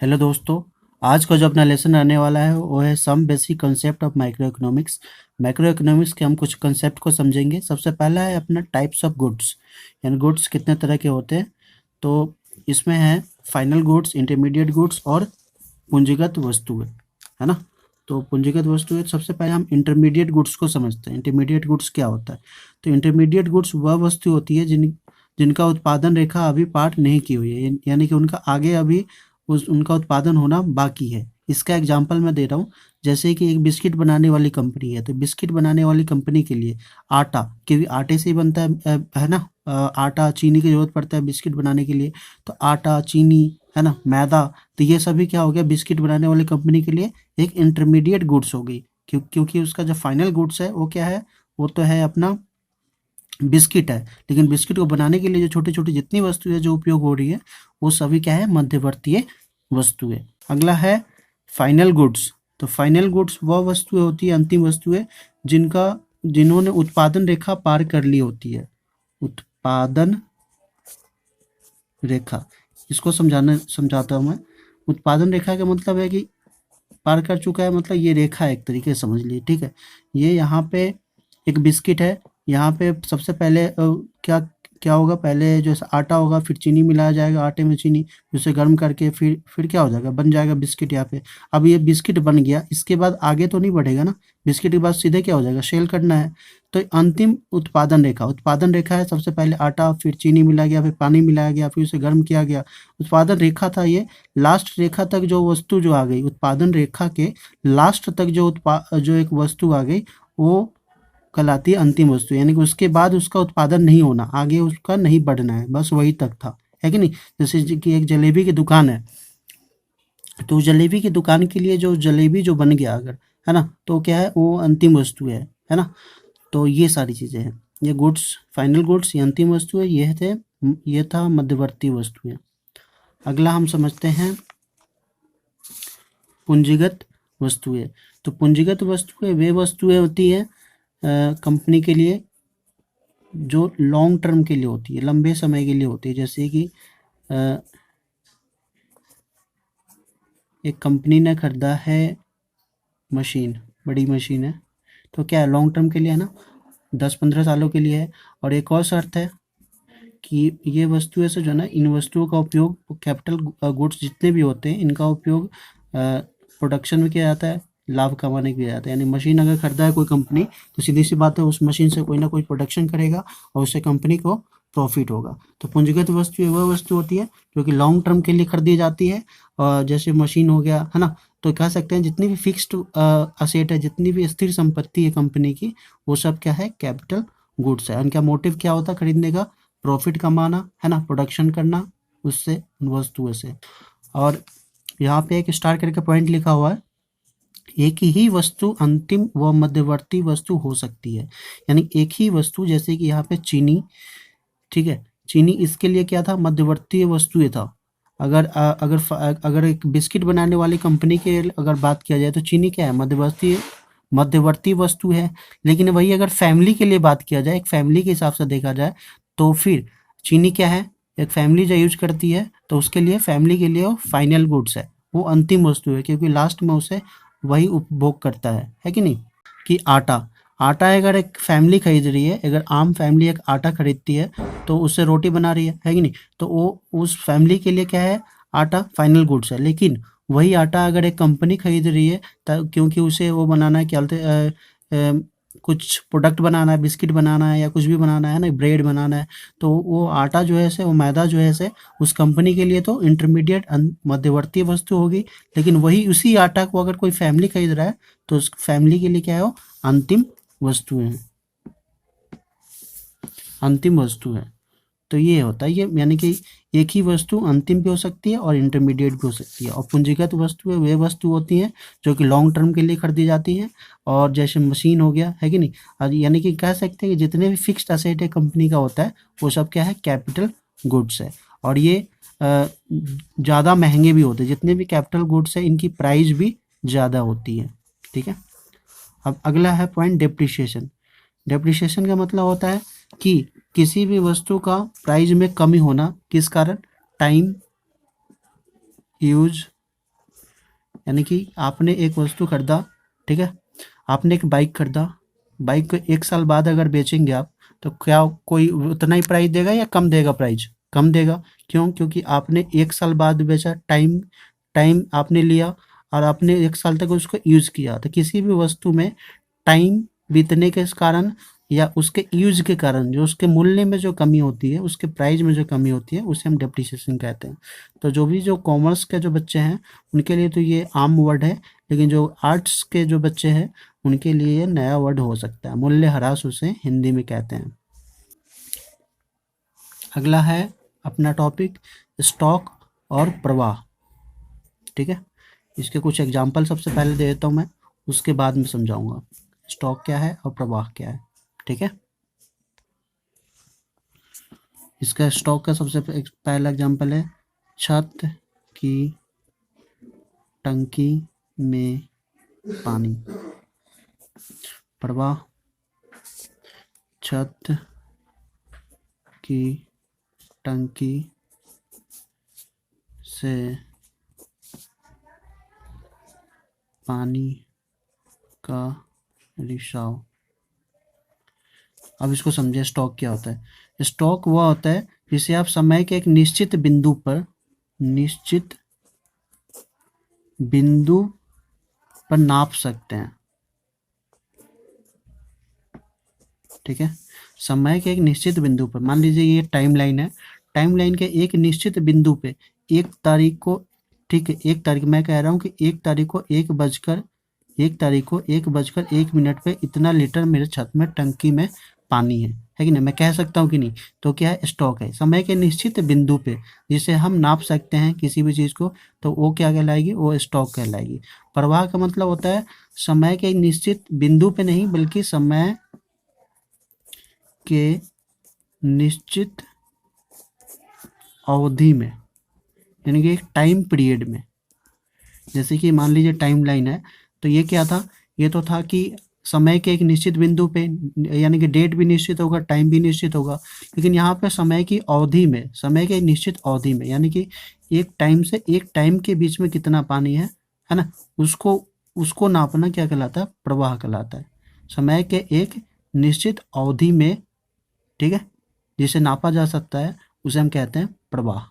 Hello दोस्तों। आज का जो अपना लेसन रहने वाला है वो है some basic concept of microeconomics. Microeconomics के हम कुछ कंसेप्ट को समझेंगे। सबसे पहला है अपना टाइप्स ऑफ गुड्स, यानी गुड्स कितने तरह के होते हैं। तो इसमें है फाइनल गुड्स, इंटरमीडिएट गुड्स और पूंजीगत वस्तुएं, है ना। तो पूंजीगत वस्तुएं, सबसे पहले हम इंटरमीडिएट गुड्स को समझते हैं। इंटरमीडिएट गुड्स क्या होता है? तो इंटरमीडिएट गुड्स वह वस्तु होती है जिनका उत्पादन रेखा अभी पार नहीं की हुई है, यानी कि उनका आगे अभी उनका उत्पादन होना बाकी है। इसका एग्जांपल मैं दे रहा हूँ। जैसे कि एक बिस्किट बनाने वाली कंपनी है, तो बिस्किट बनाने वाली कंपनी के लिए आटा, क्योंकि आटे से ही बनता है ना। आटा, चीनी की जरूरत पड़ता है बिस्किट बनाने के लिए। तो आटा, चीनी, है ना, मैदा, तो ये सभी क्या हो गया, बिस्किट बनाने वाली कंपनी के लिए एक इंटरमीडिएट गुड्स हो गई। क्योंकि उसका जो फाइनल गुड्स है वो क्या है, वो तो है अपना बिस्किट है। लेकिन बिस्किट को बनाने के लिए जो छोटी छोटी जितनी वस्तुएं जो उपयोग हो रही है, वो सभी क्या है, मध्यवर्तीय वस्तुएं। अगला है फाइनल गुड्स। तो फाइनल गुड्स वह वस्तुएं होती है, अंतिम वस्तुएं, जिन्होंने उत्पादन रेखा पार कर ली होती है। उत्पादन रेखा, इसको समझाता हूँ मैं। उत्पादन रेखा का मतलब है कि पार कर चुका है, मतलब ये रेखा एक तरीके से समझ लीजिए, ठीक है। ये यहाँ पे एक बिस्किट है। यहाँ पे सबसे पहले क्या क्या होगा, पहले जो आटा होगा, फिर चीनी मिलाया जाएगा, आटे में चीनी, उसे गर्म करके फिर क्या हो जाएगा, बन जाएगा बिस्किट यहाँ पे। अब ये बिस्किट बन गया, इसके बाद आगे तो नहीं बढ़ेगा ना। बिस्किट के बाद सीधे क्या हो जाएगा, सेल करना है। तो अंतिम उत्पादन रेखा है, सबसे पहले आटा, फिर चीनी मिलाया गया, फिर पानी मिलाया गया, फिर उसे गर्म किया गया। उत्पादन रेखा था ये। लास्ट रेखा तक जो वस्तु जो आ गई, उत्पादन रेखा के लास्ट तक जो एक वस्तु आ गई, वो कहलाती है अंतिम वस्तु। यानी कि उसके बाद उसका उत्पादन नहीं होना, आगे उसका नहीं बढ़ना है, बस वही तक था, है कि नहीं। जैसे कि एक जलेबी की दुकान है, तो जलेबी की दुकान के लिए जो जलेबी जो बन गया अगर, है ना, तो क्या है, वो अंतिम वस्तु है ना। तो ये सारी चीज़ें हैं, ये गुड्स, फाइनल गुड्स, ये अंतिम वस्तु है, ये था मध्यवर्ती वस्तुएं। अगला हम समझते हैं पूंजीगत वस्तुएं। तो पूंजीगत वस्तुएं वे वस्तुएं होती है कंपनी के लिए जो लॉन्ग टर्म के लिए होती है, लंबे समय के लिए होती है। जैसे कि एक कंपनी ने खरीदा है मशीन, बड़ी मशीन है, तो क्या है, लॉन्ग टर्म के लिए है ना, 10-15 सालों के लिए है। और एक और शर्त है कि ये वस्तुएं से जो है ना, इन वस्तुओं का उपयोग, कैपिटल गुड्स जितने भी होते हैं, इनका उपयोग प्रोडक्शन में किया जाता है, लाभ कमाने के लिए जाता है। यानी मशीन अगर खरीदा है कोई कंपनी, तो सीधी सी बात है, उस मशीन से कोई ना कोई प्रोडक्शन करेगा और उससे कंपनी को प्रॉफिट होगा। तो पूंजीगत वस्तु वह वस्तु होती है जो कि लॉन्ग टर्म के लिए खरीदी जाती है। और जैसे मशीन हो गया, है ना, तो कह सकते हैं जितनी भी फिक्स्ड असेट है, जितनी भी स्थिर संपत्ति है कंपनी की, वो सब क्या है, कैपिटल गुड्स है। उनका मोटिव क्या होता है खरीदने का, प्रॉफिट कमाना, है ना, प्रोडक्शन करना उससे, उन वस्तुओं से। और यहाँ पे एक स्टार करके पॉइंट लिखा हुआ है, एक ही वस्तु अंतिम व मध्यवर्ती वस्तु हो सकती है। यानी एक ही वस्तु, जैसे कि यहाँ पे चीनी, ठीक है, चीनी इसके लिए क्या था, मध्यवर्ती वस्तु था। अगर एक बिस्किट बनाने वाली कंपनी के अगर बात किया जाए, तो चीनी क्या है, मध्यवर्ती वस्तु है। लेकिन वही अगर फैमिली के लिए बात किया जाए, एक फैमिली के हिसाब से देखा जाए, तो फिर चीनी क्या है, एक फैमिली जो यूज करती है, तो उसके लिए, फैमिली के लिए वो फाइनल गुड्स है, वो अंतिम वस्तु है, क्योंकि लास्ट में उसे वही उपभोग करता है कि नहीं। कि आटा, आटा अगर एक फैमिली खरीद रही है, अगर आम फैमिली एक आटा खरीदती है, तो उससे रोटी बना रही है कि नहीं, तो वो उस फैमिली के लिए क्या है, आटा फाइनल गुड्स है। लेकिन वही आटा अगर एक कंपनी खरीद रही है, क्योंकि उसे वो बनाना है, क्या बोलते कुछ प्रोडक्ट बनाना है, बिस्किट बनाना है या कुछ भी बनाना है ना, ब्रेड बनाना है, तो वो आटा जो है से, वो मैदा जो है से, उस कंपनी के लिए तो इंटरमीडिएट मध्यवर्ती वस्तु होगी। लेकिन वही उसी आटा को अगर कोई फैमिली खरीद रहा है, तो उस फैमिली के लिए क्या है, वो अंतिम वस्तुएं हैं, अंतिम वस्तु है। तो ये होता है, ये यानी कि एक ही वस्तु अंतिम भी हो सकती है और इंटरमीडिएट भी हो सकती है। और पूंजीगत वस्तुएं वे वस्तु होती हैं जो कि लॉन्ग टर्म के लिए खरीदी जाती हैं, और जैसे मशीन हो गया, है कि नहीं। और यानी कि कह सकते हैं कि जितने भी फिक्स्ड असेट है कंपनी का होता है, वो सब क्या है, कैपिटल गुड्स है। और ये ज़्यादा महंगे भी होते हैं, जितने भी कैपिटल गुड्स है इनकी प्राइस भी ज़्यादा होती है, ठीक है। अब अगला है पॉइंट, डेप्रिसिएशन। डेप्रिसिएशन का मतलब होता है कि किसी भी वस्तु का प्राइस में कमी होना, किस कारण, टाइम, यूज, यानी कि आपने एक वस्तु खरीदा, ठीक है, आपने एक बाइक खरीदा, बाइक को 1 साल बाद अगर बेचेंगे आप, तो क्या कोई उतना ही प्राइस देगा या कम देगा प्राइस? कम देगा। क्यों? क्योंकि आपने 1 साल बाद बेचा, टाइम टाइम आपने लिया और आपने 1 साल तक उसको यूज़ किया। तो किसी भी वस्तु में टाइम बीतने के कारण या उसके यूज़ के कारण जो उसके मूल्य में जो कमी होती है, उसके प्राइस में जो कमी होती है, उसे हम डेप्रिसिएशन कहते हैं। तो जो कॉमर्स के जो बच्चे हैं, उनके लिए तो ये आम वर्ड है, लेकिन जो आर्ट्स के जो बच्चे हैं, उनके लिए ये नया वर्ड हो सकता है। मूल्यह्रास उसे हिंदी में कहते हैं। अगला है अपना टॉपिक स्टॉक और प्रवाह, ठीक है। इसके कुछ एग्जाम्पल सबसे पहले दे देता हूँ मैं, उसके बाद में समझाऊंगा स्टॉक क्या है और प्रवाह क्या है, ठीक है। इसका स्टॉक का सबसे पहला एग्जाम्पल है छत की टंकी में पानी। प्रवाह छत की टंकी से पानी का रिसाव। अब इसको समझे स्टॉक क्या होता है। स्टॉक वह होता है जिसे आप समय के एक निश्चित बिंदु पर नाप सकते हैं, ठीक है। समय के एक निश्चित बिंदु पर, मान लीजिए ये टाइमलाइन है, टाइमलाइन के एक निश्चित बिंदु पे 1 तारीख को, ठीक है, 1 तारीख मैं कह रहा हूँ कि 1 तारीख को 1 बजकर 1 मिनट पे इतना लीटर मेरे छत में टंकी में पानी है कि नहीं? मैं कह सकता हूँ कि नहीं? तो क्या है? स्टॉक है। समय के निश्चित बिंदु पे जिसे हम नाप सकते हैं किसी भी चीज़ को, तो वो क्या कहलाएगी? वो स्टॉक कहलाएगी। प्रवाह का मतलब होता है समय के एक निश्चित बिंदु पे नहीं, बल्कि समय के निश्चित अवधि में, यानी कि एक टाइम पीरियड में। जैसे कि मान लीजिए टाइमलाइन है, तो ये क्या था? ये तो था कि समय के एक निश्चित बिंदु पे, यानी कि डेट भी निश्चित होगा, टाइम भी निश्चित होगा। लेकिन यहाँ पे समय की अवधि में, समय के एक निश्चित अवधि में, यानी कि एक टाइम से एक टाइम के बीच में कितना पानी है ना? उसको उसको नापना क्या कहलाता है? प्रवाह कहलाता है। समय के एक निश्चित अवधि में, ठीक है, जिसे नापा जा सकता है, उसे हम कहते हैं प्रवाह।